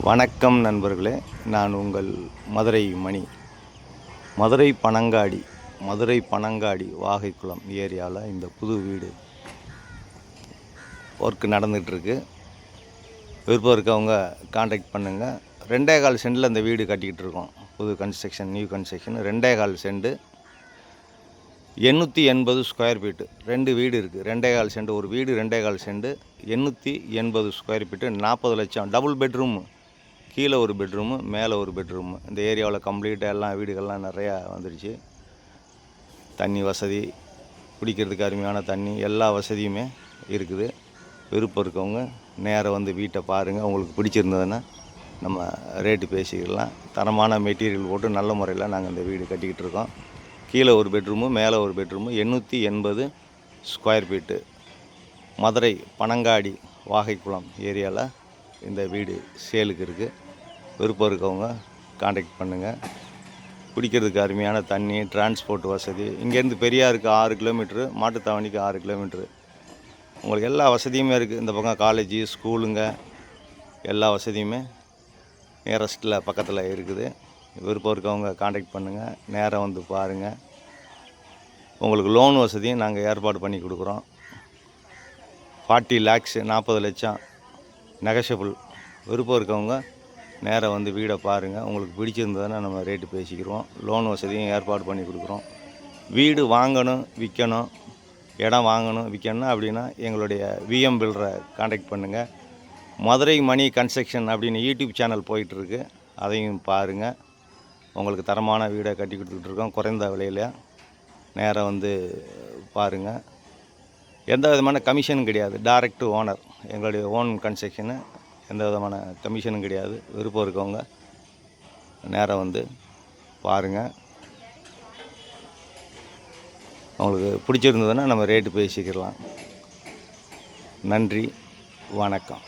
வணக்கம் நண்பர்களே, நான் உங்கள் மதுரை மணி. மதுரை பனங்காடி வாகைக்குளம் ஏரியாவில் இந்த புது வீடு ஒர்க்கு நடந்துகிட்ருக்கு. விருப்பம் இருக்கவங்க கான்டாக்ட் பண்ணுங்கள். 2.25 சென்டில் இந்த வீடு கட்டிக்கிட்டு இருக்கோம். புது construction, new construction. 2.25 cent, 880 square feet. 2 வீடு இருக்குது. 2.25 சென்ட் ஒரு வீடு, 2.25 சென்ட், 880 ஸ்கொயர் ஃபீட்டு, 40 லட்சம். டபுள் பெட்ரூமு, கீழே ஒரு பெட்ரூமு, மேலே ஒரு பெட்ரூமு. இந்த ஏரியாவில் கம்ப்ளீட்டாக எல்லாம் வீடுகள்லாம் நிறையா வந்துடுச்சு. தண்ணி வசதி, குடிக்கிறதுக்கு அருமையான தண்ணி, எல்லா வசதியுமே இருக்குது. விருப்பம் இருக்கவங்க நேராக வந்து வீட்டை பாருங்கள். உங்களுக்கு பிடிச்சிருந்ததுன்னா நம்ம ரேட்டு பேசிக்கலாம். தரமான மெட்டீரியல் போட்டு நல்ல முறையில் நாங்கள் இந்த வீடு கட்டிக்கிட்டு இருக்கோம். கீழே ஒரு பெட்ரூமு, மேலே ஒரு bedroom, 880 square feet. Madurai Panangadi Vagaikulam ஏரியாவில் இந்த வீடு சேலுக்கு இருக்குது. விருப்பம் இருக்கவங்க கான்டாக்ட் பண்ணுங்கள். குடிக்கிறதுக்கு அருமையான தண்ணி, டிரான்ஸ்போர்ட் வசதி. இங்கேருந்து பெரியாருக்கு 6 கிலோமீட்ரு, மாட்டுத்தாவணிக்கு 6 கிலோமீட்ரு. உங்களுக்கு எல்லா வசதியுமே இருக்குது. இந்த பக்கம் காலேஜு, ஸ்கூலுங்க, எல்லா வசதியுமே நியரஸ்ட்டில் பக்கத்தில் இருக்குது. விருப்பம் இருக்கவங்க கான்டாக்ட் பண்ணுங்கள். நேராக வந்து பாருங்கள். உங்களுக்கு லோன் வசதியும் நாங்கள் ஏற்பாடு பண்ணி கொடுக்குறோம். 40 லேக்ஸு, 40 லட்சம் நெகஷபிள். விருப்பம் இருக்கவங்க நேராக வந்து வீடை பாருங்கள். உங்களுக்கு பிடிச்சிருந்ததுன்னா நம்ம ரேட்டு பேசிக்கிறோம். லோன் வசதியும் ஏற்பாடு பண்ணி கொடுக்குறோம். வீடு வாங்கணும், விற்கணும், இடம் வாங்கணும், விற்கணும் அப்படின்னா எங்களுடைய விஎம் பில்டரை கான்டாக்ட் பண்ணுங்கள். மதுரை மணி கன்ஸ்ட்ரக்ஷன் அப்படின்னு யூடியூப் சேனல் போயிட்டுருக்கு. அதையும் பாருங்கள். உங்களுக்கு தரமான வீடை கட்டி கொடுத்துட்ருக்கோம் குறைந்த விலையில். நேராக வந்து பாருங்கள். எந்த விதமான கமிஷனும் கிடையாது. டைரக்ட் ஓனர், எங்களுடைய ஓன் கன்ஸ்ட்ரக்ஷனு. எந்த விதமான கமிஷனும் கிடையாது. விருப்பம் இருக்கவங்க நேராக வந்து பாருங்கள். உங்களுக்கு பிடிச்சிருந்ததுன்னா நம்ம ரேட்டு பேசிக்கலாம். நன்றி, வணக்கம்.